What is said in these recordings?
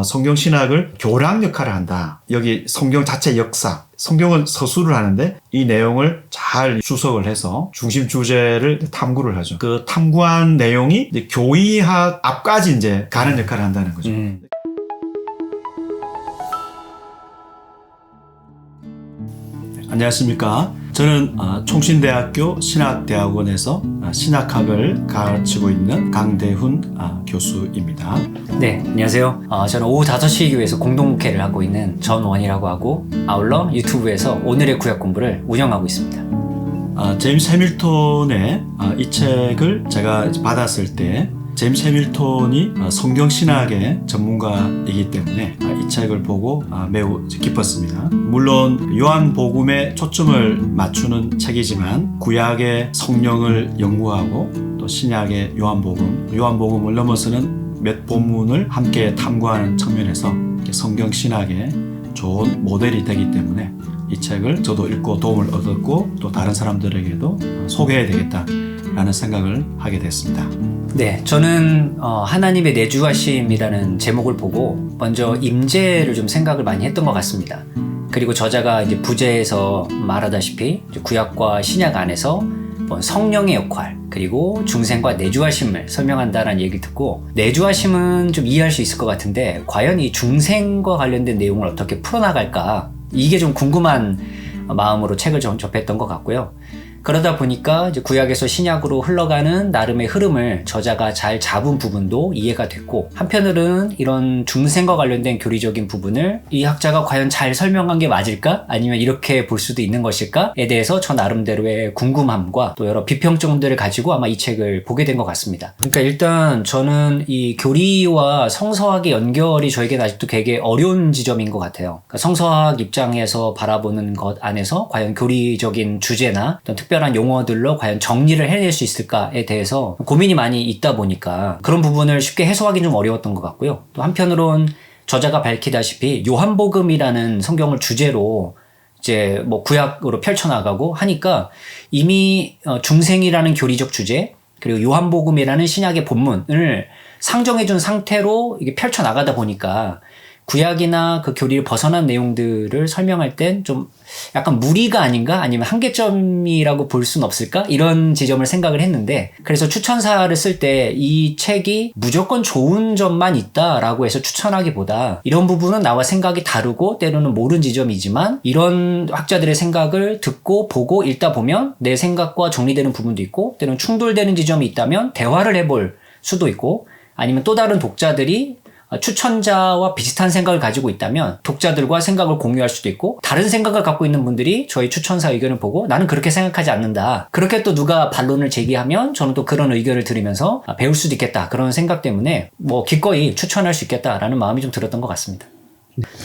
성경 신학을 교랑 역할을 한다. 여기 성경 자체 역사, 성경은 서술을 하는데 이 내용을 잘 주석을 해서 중심 주제를 탐구를 하죠. 그 탐구한 내용이 이제 교의학 앞까지 이제 가는 역할을 한다는 거죠. 안녕하십니까. 저는 총신대학교 신학대학원에서 신학학을 가르치고 있는 강대훈 교수입니다. 네, 안녕하세요. 저는 오후 5시 교회에서 공동목회를 하고 있는 전원이라고 하고 아울러 유튜브에서 오늘의 구약 공부를 운영하고 있습니다. 제임스 해밀턴의 이 책을 제가 받았을 때 제임스 해밀턴이 성경신학의 전문가이기 때문에 이 책을 보고 매우 기뻤습니다. 물론 요한복음에 초점을 맞추는 책이지만 구약의 성령을 연구하고 또 신약의 요한복음을 넘어서는 몇 본문을 함께 탐구하는 측면에서 성경신학의 좋은 모델이 되기 때문에 이 책을 저도 읽고 도움을 얻었고 또 다른 사람들에게도 소개해야 되겠다라는 생각을 하게 됐습니다. 네, 저는 하나님의 내주하심이라는 제목을 보고 먼저 임재를 좀 생각을 많이 했던 것 같습니다. 그리고 저자가 이제 부제에서 말하다시피 구약과 신약 안에서 성령의 역할 그리고 중생과 내주하심을 설명한다는 얘기를 듣고 내주하심은 좀 이해할 수 있을 것 같은데 과연 이 중생과 관련된 내용을 어떻게 풀어나갈까 이게 좀 궁금한 마음으로 책을 접했던 것 같고요. 그러다 보니까 이제 구약에서 신약으로 흘러가는 나름의 흐름을 저자가 잘 잡은 부분도 이해가 됐고 한편으로는 이런 중생과 관련된 교리적인 부분을 이 학자가 과연 잘 설명한 게 맞을까? 아니면 이렇게 볼 수도 있는 것일까?에 대해서 저 나름대로의 궁금함과 또 여러 비평점들을 가지고 아마 이 책을 보게 된 것 같습니다. 그러니까 일단 저는 이 교리와 성서학의 연결이 저에게는 아직도 되게 어려운 지점인 것 같아요. 그러니까 성서학 입장에서 바라보는 것 안에서 과연 교리적인 주제나 어떤 특별한 용어들로 과연 정리를 해낼 수 있을까에 대해서 고민이 많이 있다 보니까 그런 부분을 쉽게 해소하기는 좀 어려웠던 것 같고요. 또 한편으론 저자가 밝히다시피 요한복음이라는 성경을 주제로 이제 구약으로 펼쳐나가고 하니까 이미 중생이라는 교리적 주제 그리고 요한복음이라는 신약의 본문을 상정해준 상태로 이게 펼쳐나가다 보니까 구약이나 그 교리를 벗어난 내용들을 설명할 땐 좀 약간 무리가 아닌가? 아니면 한계점이라고 볼 수는 없을까? 이런 지점을 생각을 했는데 그래서 추천사를 쓸 때 이 책이 무조건 좋은 점만 있다라고 해서 추천하기보다 이런 부분은 나와 생각이 다르고 때로는 모르는 지점이지만 이런 학자들의 생각을 듣고 보고 읽다 보면 내 생각과 정리되는 부분도 있고 때로는 충돌되는 지점이 있다면 대화를 해볼 수도 있고 아니면 또 다른 독자들이 추천자와 비슷한 생각을 가지고 있다면 독자들과 생각을 공유할 수도 있고 다른 생각을 갖고 있는 분들이 저희 추천사 의견을 보고 나는 그렇게 생각하지 않는다. 그렇게 또 누가 반론을 제기하면 저는 또 그런 의견을 들으면서 배울 수도 있겠다. 그런 생각 때문에 기꺼이 추천할 수 있겠다라는 마음이 좀 들었던 것 같습니다.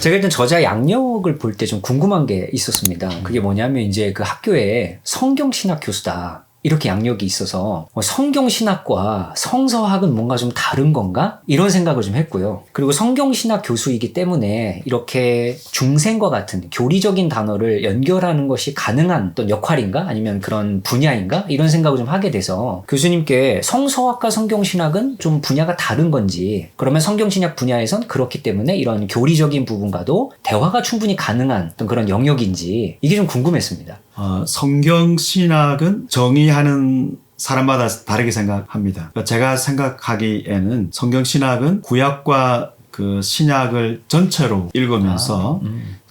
제가 일단 저자 양력을 볼 때 좀 궁금한 게 있었습니다. 그게 뭐냐면 이제 그 학교에 성경신학 교수다. 이렇게 양력이 있어서 성경신학과 성서학은 뭔가 좀 다른 건가? 이런 생각을 좀 했고요. 그리고 성경신학 교수이기 때문에 이렇게 중생과 같은 교리적인 단어를 연결하는 것이 가능한 어떤 역할인가? 아니면 그런 분야인가? 이런 생각을 좀 하게 돼서 교수님께 성서학과 성경신학은 좀 분야가 다른 건지 그러면 성경신학 분야에선 그렇기 때문에 이런 교리적인 부분과도 대화가 충분히 가능한 어떤 그런 영역인지 이게 좀 궁금했습니다. 성경신학은 정의하는 사람마다 다르게 생각합니다. 제가 생각하기에는 성경신학은 구약과 그 신약을 전체로 읽으면서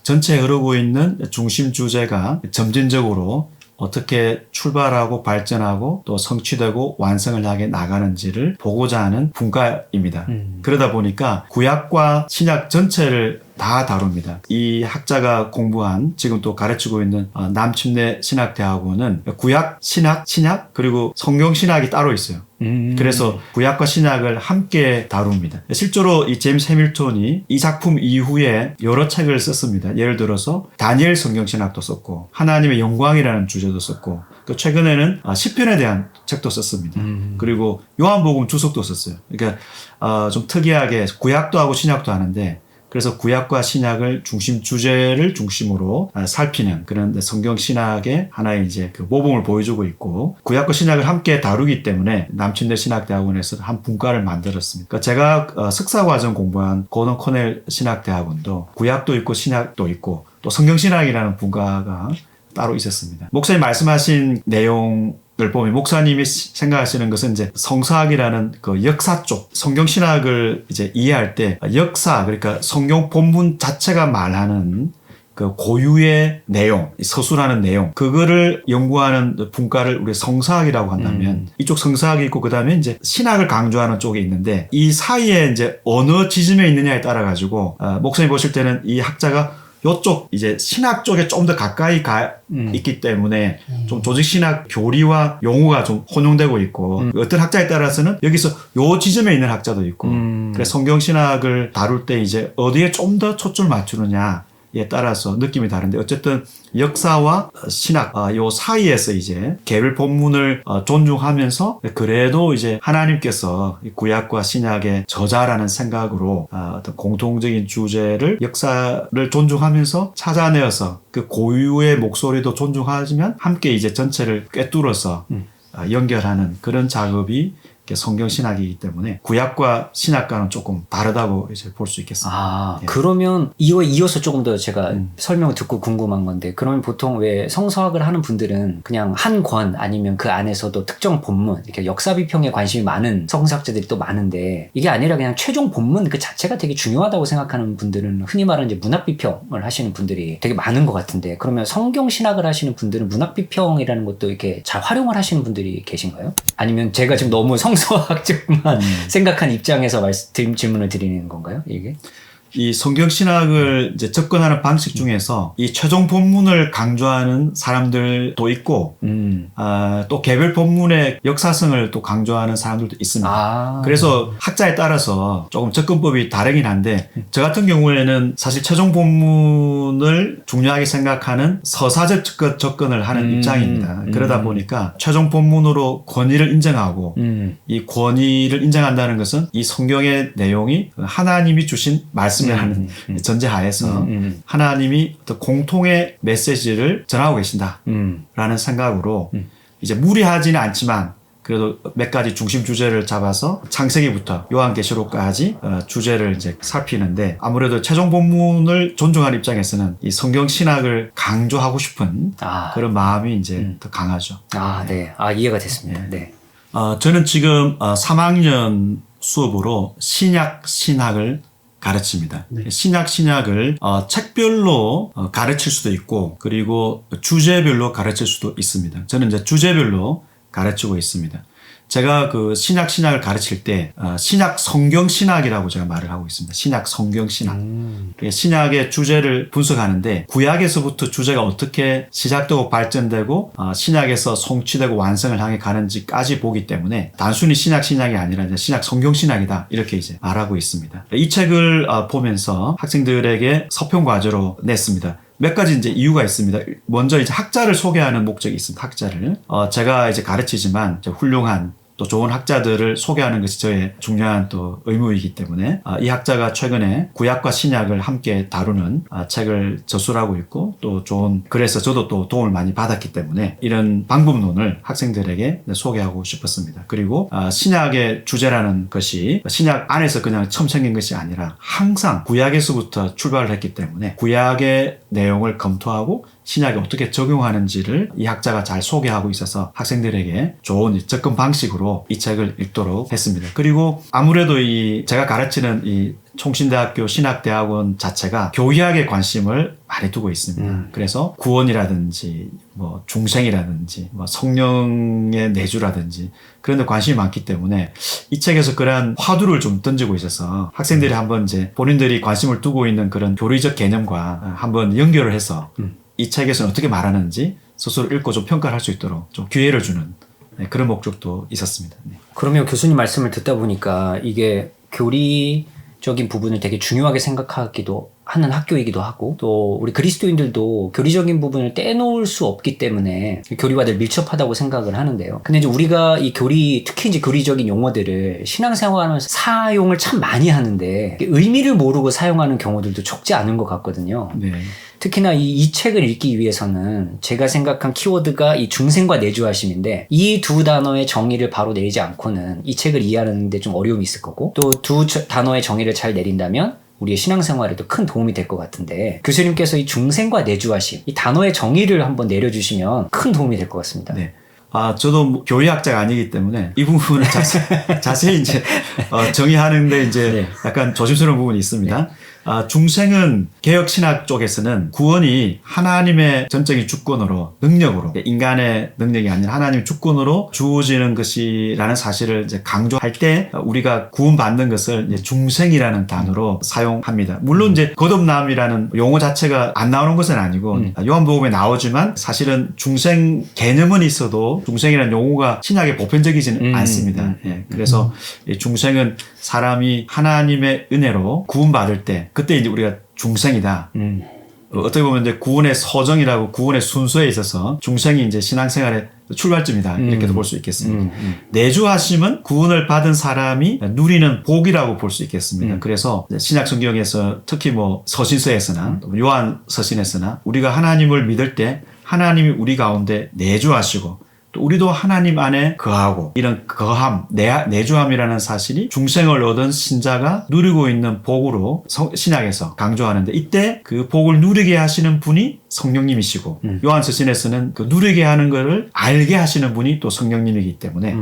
전체에 흐르고 있는 중심 주제가 점진적으로 어떻게 출발하고 발전하고 또 성취되고 완성을 하게 나가는지를 보고자 하는 분과입니다. 그러다 보니까 구약과 신약 전체를 다 다룹니다. 이 학자가 공부한 지금 또 가르치고 있는 남침내 신학대학원은 구약, 신약 그리고 성경신학이 따로 있어요. 그래서 구약과 신약을 함께 다룹니다. 실제로 이 제임스 해밀턴이 이 작품 이후에 여러 책을 썼습니다. 예를 들어서 다니엘 성경신학도 썼고 하나님의 영광이라는 주제도 썼고 또 최근에는 시편에 대한 책도 썼습니다. 그리고 요한복음 주석도 썼어요. 그러니까 좀 특이하게 구약도 하고 신약도 하는데 그래서 구약과 신약을 주제를 중심으로 살피는 그런 성경 신학의 하나의 이제 그 모범을 보여주고 있고, 구약과 신약을 함께 다루기 때문에 남친대 신학대학원에서 한 분과를 만들었습니다. 그러니까 제가 석사과정 공부한 고든 코넬 신학대학원도 구약도 있고 신약도 있고 또 성경신학이라는 분과가 따로 있었습니다. 목사님 말씀하신 내용을 보면 목사님이 생각하시는 것은 이제 성서학이라는 그 역사 쪽, 성경신학을 이제 이해할 때 역사, 그러니까 성경 본문 자체가 말하는 그 고유의 내용, 서술하는 내용, 그거를 연구하는 분과를 우리 성서학이라고 한다면 이쪽 성서학이 있고 그다음에 이제 신학을 강조하는 쪽이 있는데, 이 사이에 이제 어느 지점에 있느냐에 따라 가지고 목사님 보실 때는 이 학자가 요쪽 이제 신학 쪽에 좀 더 가까이 있기 때문에 좀 조직신학 교리와 용어가 좀 혼용되고 있고, 어떤 학자에 따라서는 여기서 요 지점에 있는 학자도 있고, 그래서 성경신학을 다룰 때 이제 어디에 좀 더 초점을 맞추느냐에 따라서 느낌이 다른데, 어쨌든 역사와 신학 요 사이에서 이제 개별 본문을 존중하면서 그래도 이제 하나님께서 구약과 신약의 저자라는 생각으로 어떤 공통적인 주제를, 역사를 존중하면서 찾아내어서 그 고유의 목소리도 존중하지만 함께 이제 전체를 꿰뚫어서 연결하는 그런 작업이 성경신학이기 때문에 구약과 신학과는 조금 다르다고 이제 볼 수 있겠습니다. 예. 그러면 이어서 조금 더 제가 설명을 듣고 궁금한 건데, 그러면 보통 왜 성서학을 하는 분들은 그냥 한 권 아니면 그 안에서도 특정 본문, 이렇게 역사 비평에 관심이 많은 성서학자들이 또 많은데, 이게 아니라 그냥 최종 본문 그 자체가 되게 중요하다고 생각하는 분들은 흔히 말하는 이제 문학 비평을 하시는 분들이 되게 많은 것 같은데, 그러면 성경신학을 하시는 분들은 문학 비평이라는 것도 이렇게 잘 활용을 하시는 분들이 계신가요? 아니면 제가 지금 너무 성서학 쪽만 생각한 입장에서 질문을 드리는 건가요, 이게? 이 성경신학을 이제 접근하는 방식 중에서 이 최종 본문을 강조하는 사람들도 있고, 또 개별 본문의 역사성을 또 강조하는 사람들도 있습니다. 그래서 학자에 따라서 조금 접근법이 다르긴 한데, 저 같은 경우에는 사실 최종 본문을 중요하게 생각하는 서사적 접근을 하는 입장입니다. 그러다 보니까 최종 본문으로 권위를 인정하고, 이 권위를 인정한다는 것은 이 성경의 내용이 하나님이 주신 말씀 하는 전제하에서 하나님이 어떤 공통의 메시지를 전하고 계신다라는 생각으로 이제 무리하지는 않지만 그래도 몇 가지 중심 주제를 잡아서 창세기부터 요한계시록까지 주제를 이제 살피는데, 아무래도 최종 본문을 존중하는 입장에서는 이 성경 신학을 강조하고 싶은 그런 마음이 이제 더 강하죠. 네. 이해가 됐습니다. 네. 저는 지금 3학년 수업으로 신약을 가르칩니다. 네. 신약을 책별로 가르칠 수도 있고, 그리고 주제별로 가르칠 수도 있습니다. 저는 이제 주제별로 가르치고 있습니다. 제가 그 신약을 가르칠 때 신약 성경신학이라고 제가 말을 하고 있습니다. 신약 성경신학. 신약의 주제를 분석하는데, 구약에서부터 주제가 어떻게 시작되고 발전되고 신약에서 성취되고 완성을 향해 가는지까지 보기 때문에 단순히 신약이 아니라 이제 신약 성경신학이다, 이렇게 이제 말하고 있습니다. 이 책을 보면서 학생들에게 서평 과제로 냈습니다. 몇 가지 이제 이유가 있습니다. 먼저 이제 학자를 소개하는 목적이 있습니다. 학자를. 제가 이제 가르치지만 훌륭한 또 좋은 학자들을 소개하는 것이 저의 중요한 또 의무이기 때문에 이 학자가 최근에 구약과 신약을 함께 다루는 책을 저술하고 있고, 또 그래서 저도 또 도움을 많이 받았기 때문에 이런 방법론을 학생들에게 소개하고 싶었습니다. 그리고 신약의 주제라는 것이 신약 안에서 그냥 처음 생긴 것이 아니라 항상 구약에서부터 출발을 했기 때문에 구약의 내용을 검토하고 신약에 어떻게 적용하는지를 이 학자가 잘 소개하고 있어서 학생들에게 좋은 접근 방식으로 이 책을 읽도록 했습니다. 그리고 아무래도 제가 가르치는 이 총신대학교 신학대학원 자체가 교리학에 관심을 많이 두고 있습니다. 그래서 구원이라든지 뭐 중생이라든지 뭐 성령의 내주라든지 그런 데 관심이 많기 때문에 이 책에서 그러한 화두를 좀 던지고 있어서 학생들이 한번 이제 본인들이 관심을 두고 있는 그런 교리적 개념과 한번 연결을 해서 이 책에서는 어떻게 말하는지 스스로 읽고 좀 평가를 할 수 있도록 좀 기회를 주는 그런 목적도 있었습니다. 그러면 교수님 말씀을 듣다 보니까 이게 교리 교리적인 부분을 되게 중요하게 생각하기도 하는 학교이기도 하고 또 우리 그리스도인들도 교리적인 부분을 떼놓을 수 없기 때문에 교리와 늘 밀접하다고 생각을 하는데요. 근데 이제 우리가 이 교리, 특히 이제 교리적인 용어들을 신앙생활하면서 사용을 참 많이 하는데 의미를 모르고 사용하는 경우들도 적지 않은 것 같거든요. 네. 특히나 이 책을 읽기 위해서는 제가 생각한 키워드가 이 중생과 내주하심인데 이 두 단어의 정의를 바로 내리지 않고는 이 책을 이해하는 데 좀 어려움이 있을 거고 또 두 단어의 정의를 잘 내린다면 우리의 신앙생활에도 큰 도움이 될 것 같은데 교수님께서 이 중생과 내주하심 이 단어의 정의를 한번 내려주시면 큰 도움이 될 것 같습니다. 네. 저도 뭐 교리학자가 아니기 때문에 이 부분을 자세히 이제 정의하는데 이제 네. 약간 조심스러운 부분이 있습니다. 중생은 개혁신학 쪽에서는 구원이 하나님의 전적인 주권으로 능력으로 인간의 능력이 아니라 하나님의 주권으로 주어지는 것이라는 사실을 이제 강조할 때 우리가 구원받는 것을 이제 중생이라는 단어로 사용합니다. 물론 이제 거듭남이라는 용어 자체가 안 나오는 것은 아니고 요한복음에 나오지만 사실은 중생 개념은 있어도 중생이라는 용어가 신약에 보편적이지는 않습니다. 예, 그래서 이 중생은 사람이 하나님의 은혜로 구원받을 때 그때 이제 우리가 중생이다. 어떻게 보면 이제 구원의 서정이라고 구원의 순서에 있어서 중생이 이제 신앙생활의 출발점이다. 이렇게도 볼 수 있겠습니다. 내주하심은 구원을 받은 사람이 누리는 복이라고 볼 수 있겠습니다. 그래서 신약 성경에서 특히 뭐 서신서에서나 요한 서신에서나 우리가 하나님을 믿을 때 하나님이 우리 가운데 내주하시고 또 우리도 하나님 안에 거하고 이런 거함, 내주함이라는 사실이 중생을 얻은 신자가 누리고 있는 복으로 신약에서 강조하는데 이때 그 복을 누리게 하시는 분이 성령님이시고 요한서신에서는 그 누리게 하는 것을 알게 하시는 분이 또 성령님이기 때문에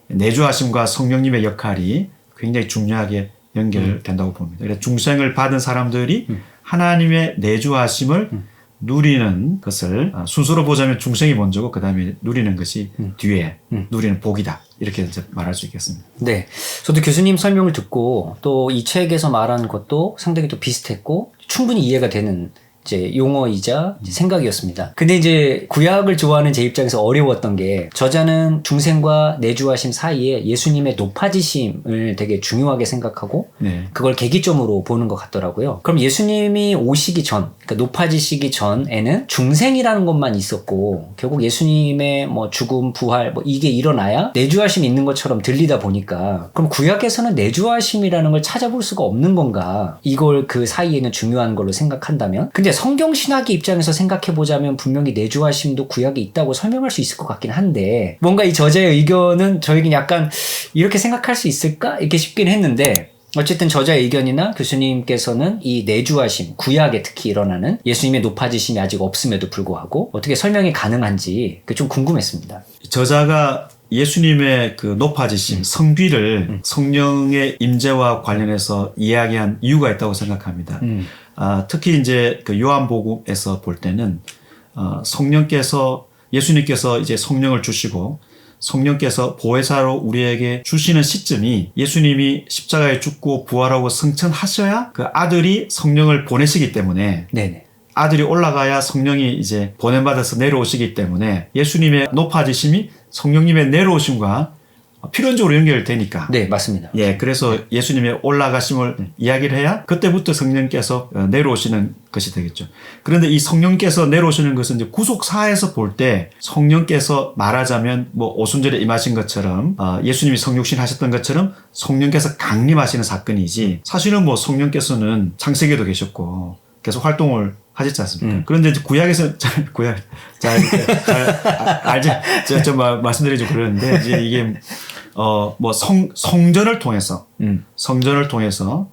내주하심과 성령님의 역할이 굉장히 중요하게 연결된다고 봅니다. 그래서 중생을 받은 사람들이 하나님의 내주하심을 누리는 것을 순서로 보자면 중생이 먼저고 그 다음에 누리는 것이 뒤에 누리는 복이다. 이렇게 이제 말할 수 있겠습니다. 네. 저도 교수님 설명을 듣고 또 이 책에서 말한 것도 상당히 또 비슷했고 충분히 이해가 되는 이제 용어이자 생각이었습니다. 근데 이제 구약을 좋아하는 제 입장에서 어려웠던 게 저자는 중생과 내주하심 사이에 예수님의 높아지심을 되게 중요하게 생각하고 네. 그걸 계기점으로 보는 것 같더라고요. 그럼 예수님이 오시기 전, 그러니까 높아지시기 전에는 중생이라는 것만 있었고 결국 예수님의 뭐 죽음, 부활 뭐 이게 일어나야 내주하심이 있는 것처럼 들리다 보니까 그럼 구약에서는 내주하심이라는 걸 찾아볼 수가 없는 건가? 이걸 그 사이에는 중요한 걸로 생각한다면 근데 성경 신학의 입장에서 생각해보자면 분명히 내주하심도 구약에 있다고 설명할 수 있을 것 같긴 한데 뭔가 이 저자의 의견은 저에겐 약간 이렇게 생각할 수 있을까? 이렇게 싶긴 했는데 어쨌든 저자의 의견이나 교수님께서는 이 내주하심, 구약에 특히 일어나는 예수님의 높아지심이 아직 없음에도 불구하고 어떻게 설명이 가능한지 그게 좀 궁금했습니다. 저자가 예수님의 그 높아지심, 성귀를 성령의 임재와 관련해서 이야기한 이유가 있다고 생각합니다. 특히 이제 그 요한복음에서 볼 때는 성령께서 예수님께서 이제 성령을 주시고 성령께서 보혜사로 우리에게 주시는 시점이 예수님이 십자가에 죽고 부활하고 승천하셔야 그 아들이 성령을 보내시기 때문에 네네. 아들이 올라가야 성령이 이제 보냄받아서 내려오시기 때문에 예수님의 높아지심이 성령님의 내려오심과 필연적으로 연결되니까. 네, 맞습니다. 예, 그래서 예수님의 올라가심을 이야기를 해야 그때부터 성령께서 내려오시는 것이 되겠죠. 그런데 이 성령께서 내려오시는 것은 이제 구속사에서 볼 때 성령께서 말하자면 뭐 오순절에 임하신 것처럼 예수님이 성육신 하셨던 것처럼 성령께서 강림하시는 사건이지 사실은 뭐 성령께서는 창세기에도 계셨고 계속 활동을 하셨지 않습니까? 그런데 이제 구약에서 잘 알지, 제가 말씀드리기 좀 그러는데, 이제 이게, 뭐 성전을 통해서,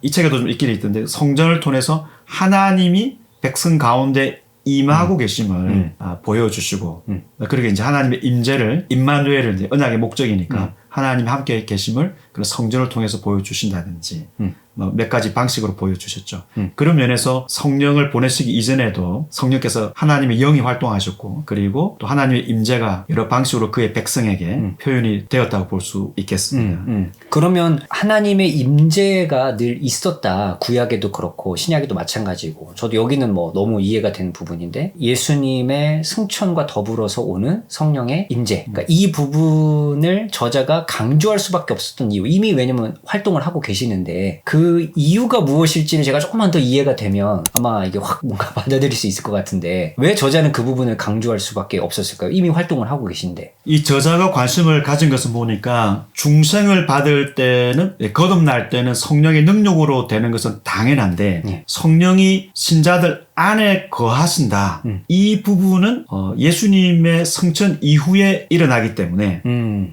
이 책에도 좀 있긴 있던데, 성전을 통해서 하나님이 백성 가운데 임하고 계심을 보여주시고, 그렇게 이제 하나님의 임재를, 임마누엘을 이제 언약의 목적이니까, 하나님 함께 계심을 그런 성전을 통해서 보여주신다든지, 뭐 몇 가지 방식으로 보여주셨죠. 그런 면에서 성령을 보내시기 이전에도 성령께서 하나님의 영이 활동하셨고 그리고 또 하나님의 임재가 여러 방식으로 그의 백성에게 표현이 되었다고 볼 수 있겠습니다. 그러면 하나님의 임재가 늘 있었다. 구약에도 그렇고 신약에도 마찬가지고 저도 여기는 뭐 너무 이해가 되는 부분인데 예수님의 승천과 더불어서 오는 성령의 임재 그러니까 이 부분을 저자가 강조할 수밖에 없었던 이유 이미 왜냐면 활동을 하고 계시는데 그 그 이유가 무엇일지는 제가 조금만 더 이해가 되면 아마 이게 확 뭔가 받아들일 수 있을 것 같은데 왜 저자는 그 부분을 강조할 수밖에 없었을까요? 이미 활동을 하고 계신데. 이 저자가 관심을 가진 것은 보니까 중생을 받을 때는 거듭날 때는 성령의 능력으로 되는 것은 당연한데 성령이 신자들 안에 거하신다. 이 부분은 예수님의 성천 이후에 일어나기 때문에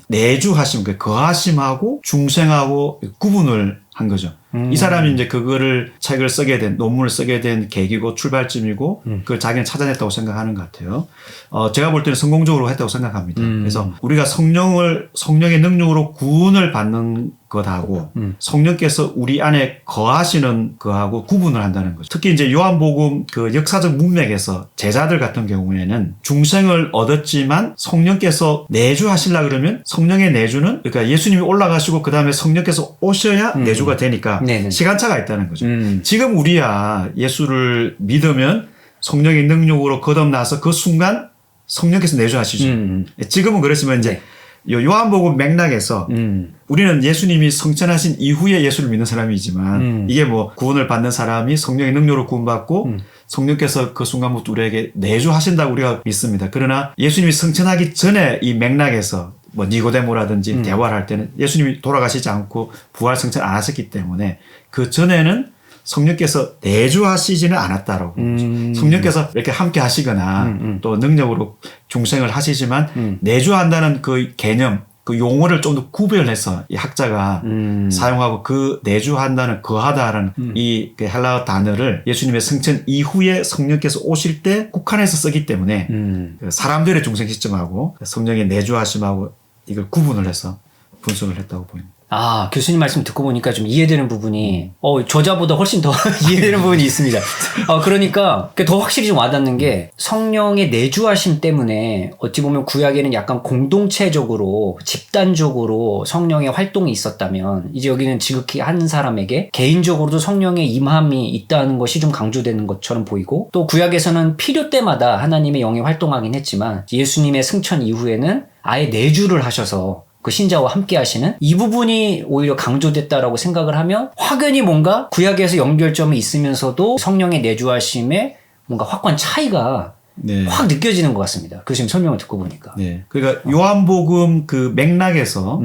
내주하심, 그 거하심하고 중생하고 구분을 한 거죠. 이 사람이 이제 그거를 책을 쓰게 된, 논문을 쓰게 된 계기고 출발점이고 그걸 자기는 찾아냈다고 생각하는 것 같아요. 제가 볼 때는 성공적으로 했다고 생각합니다. 그래서 우리가 성령의 능력으로 구원을 받는 것하고 성령께서 우리 안에 거하시는 것하고 구분을 한다는 거죠. 특히 이제 요한복음 그 역사적 문맥에서 제자들 같은 경우에는 중생을 얻었지만 성령께서 내주하시려 그러면 성령의 내주는 그러니까 예수님이 올라가시고 그 다음에 성령께서 오셔야 내주가 되니까 네네. 시간차가 있다는 거죠. 지금 우리야 예수를 믿으면 성령의 능력으로 거듭나서 그 순간 성령께서 내주하시죠. 지금은 그렇지만 이제 요한복음 맥락에서 우리는 예수님이 성천하신 이후에 예수를 믿는 사람이지만 이게 뭐 구원을 받는 사람이 성령의 능력으로 구원받고 성령께서 그 순간부터 우리에게 내주하신다고 우리가 믿습니다. 그러나 예수님이 성천하기 전에 이 맥락에서 뭐 니고데모라든지 대화를 할 때는 예수님이 돌아가시지 않고 부활 성천 안 하셨기 때문에 그 전에는 성령께서 내주하시지는 않았다라고. 성령께서 이렇게 함께 하시거나 또 능력으로 중생을 하시지만 내주한다는 그 개념, 그 용어를 좀 더 구별해서 이 학자가 사용하고 그 내주한다는 거하다라는 이 헬라어 단어를 예수님의 성천 이후에 성령께서 오실 때 국한해서 쓰기 때문에 그 사람들의 중생 시점하고 성령의 내주하심하고 이걸 구분을 해서 분석을 했다고 보입니다. 아, 교수님 말씀 듣고 보니까 좀 이해되는 부분이, 저자보다 훨씬 더 이해되는 부분이 있습니다. 그러니까 더 확실히 좀 와닿는 게 성령의 내주하심 때문에 어찌 보면 구약에는 약간 공동체적으로, 집단적으로 성령의 활동이 있었다면 이제 여기는 지극히 한 사람에게 개인적으로도 성령의 임함이 있다는 것이 좀 강조되는 것처럼 보이고 또 구약에서는 필요 때마다 하나님의 영이 활동하긴 했지만 예수님의 승천 이후에는 아예 내주를 하셔서 그 신자와 함께 하시는 이 부분이 오히려 강조됐다라고 생각을 하면 확연히 뭔가 구약에서 연결점이 있으면서도 성령의 내주하심에 뭔가 확고한 차이가 확 느껴지는 것 같습니다. 교수님 설명을 듣고 보니까. 그러니까 요한복음 그 맥락에서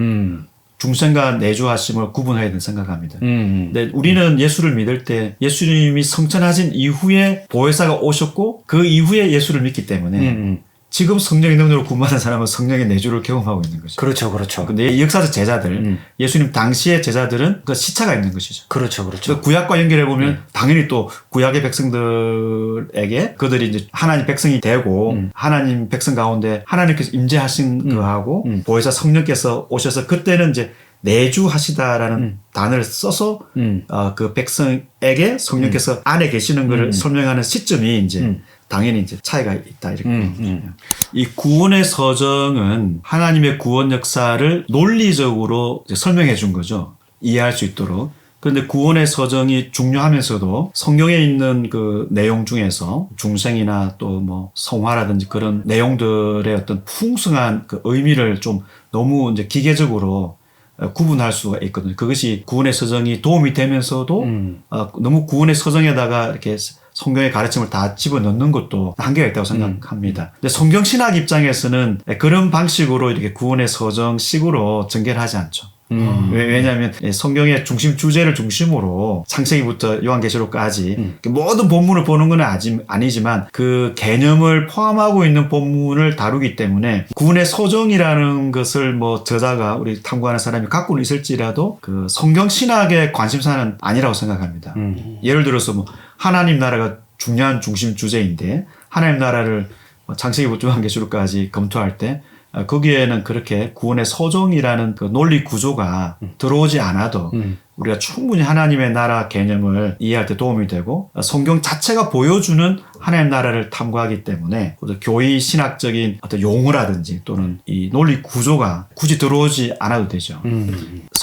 중생과 내주하심을 구분해야 된다고 생각합니다. 근데 우리는 예수를 믿을 때 예수님이 성천하신 이후에 보혜사가 오셨고 그 이후에 예수를 믿기 때문에 지금 성령의 능력으로 구원받은 사람은 성령의 내주를 경험하고 있는 거죠. 그렇죠, 그렇죠. 근데 이 역사적 제자들, 예수님 당시의 제자들은 그 시차가 있는 것이죠. 그렇죠, 그렇죠. 구약과 연결해 보면 당연히 또 구약의 백성들에게 그들이 이제 하나님 백성이 되고 하나님 백성 가운데 하나님께서 임재하신 거하고 보혜사 성령께서 오셔서 그때는 이제 내주하시다라는 단어를 써서 그 백성에게 성령께서 안에 계시는 것을 설명하는 시점이 이제 당연히 이제 차이가 있다 이렇게 이 구원의 서정은 하나님의 구원 역사를 논리적으로 이제 설명해 준 거죠. 이해할 수 있도록. 그런데 구원의 서정이 중요하면서도 성경에 있는 그 내용 중에서 중생이나 또 뭐 성화라든지 그런 내용들의 어떤 풍성한 그 의미를 좀 너무 이제 기계적으로 구분할 수가 있거든요. 그것이 구원의 서정이 도움이 되면서도 너무 구원의 서정에다가 이렇게 성경의 가르침을 다 집어넣는 것도 한계가 있다고 생각합니다. 근데 성경신학 입장에서는 그런 방식으로 이렇게 구원의 서정식으로 전개를 하지 않죠. 왜냐하면 성경의 중심 주제를 중심으로 창세기부터 요한계시록까지 모든 본문을 보는 건 아니지만 그 개념을 포함하고 있는 본문을 다루기 때문에 구원의 서정이라는 것을 뭐 저자가 우리 탐구하는 사람이 갖고는 있을지라도 그 성경신학의 관심사는 아니라고 생각합니다. 예를 들어서 뭐 하나님 나라가 중요한 중심 주제인데 하나님 나라를 창세기부터 요한계시록까지 검토할 때 거기에는 그렇게 구원의 서정이라는 그 논리 구조가 들어오지 않아도 우리가 충분히 하나님의 나라 개념을 이해할 때 도움이 되고 성경 자체가 보여주는 하나님 나라를 탐구하기 때문에 교의 신학적인 어떤 용어라든지 또는 이 논리 구조가 굳이 들어오지 않아도 되죠.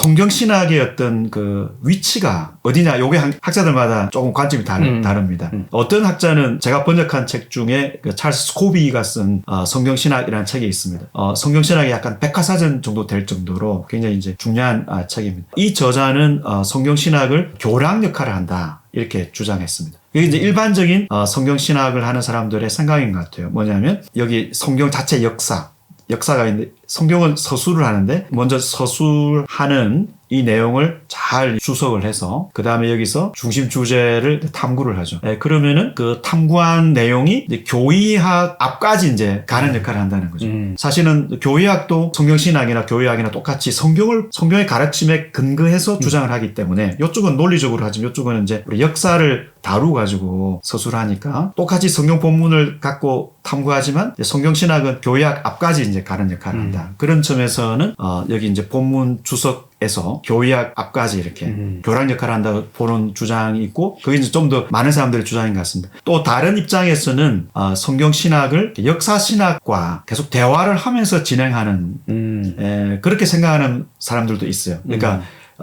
성경 신학의 어떤 그 위치가 어디냐, 요게 학자들마다 조금 관점이 다릅니다. 어떤 학자는 제가 번역한 책 중에 그 찰스 스코비가 쓴 성경 신학이라는 책이 있습니다. 성경 신학이 약간 백과사전 정도 될 정도로 굉장히 이제 중요한 책입니다. 이 저자는 성경 신학을 교랑 역할을 한다, 이렇게 주장했습니다. 이게 이제 일반적인 성경 신학을 하는 사람들의 생각인 것 같아요. 뭐냐면 여기 성경 자체 역사가 있는데, 성경은 서술을 하는데 먼저 서술하는 이 내용을 잘 주석을 해서 그 다음에 여기서 중심 주제를 탐구를 하죠. 그러면은 그 탐구한 내용이 이제 교의학 앞까지 이제 가는 역할을 한다는 거죠. 사실은 교의학도 성경신학이나 교의학이나 똑같이 성경의 가르침에 근거해서 주장을 하기 때문에 이쪽은 논리적으로 하지만 이쪽은 이제 우리 역사를 다루 가지고 서술하니까 똑같이 성경 본문을 갖고 탐구하지만 성경신학은 교의학 앞까지 이제 가는 역할을 한다. 그런 점에서는 여기 이제 본문 주석에서 교의학 앞까지 이렇게 교랑 역할을 한다고 보는 주장이 있고, 그게 이제 좀 더 많은 사람들의 주장인 것 같습니다. 또 다른 입장에서는 성경신학을 역사신학과 계속 대화를 하면서 진행하는 그렇게 생각하는 사람들도 있어요. 그러니까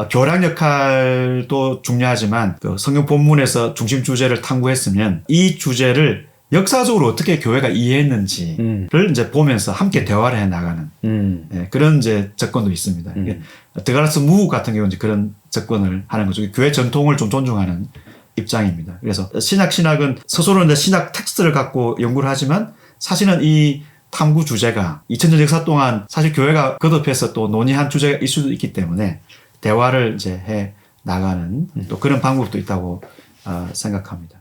교랑 역할도 중요하지만 그 성경 본문에서 중심 주제를 탐구했으면 이 주제를 역사적으로 어떻게 교회가 이해했는지를 이제 보면서 함께 대화를 해 나가는 그런 이제 접근도 있습니다. 드가라스 무 같은 경우는 이제 그런 접근을 하는 거죠. 교회 전통을 좀 존중하는 입장입니다. 그래서 신학은 스스로 이제 신학 텍스트를 갖고 연구를 하지만 사실은 이 탐구 주제가 2000년 역사 동안 사실 교회가 거듭해서 또 논의한 주제가 있을 수도 있기 때문에 대화를 이제 해 나가는 또 그런 방법도 있다고 생각합니다.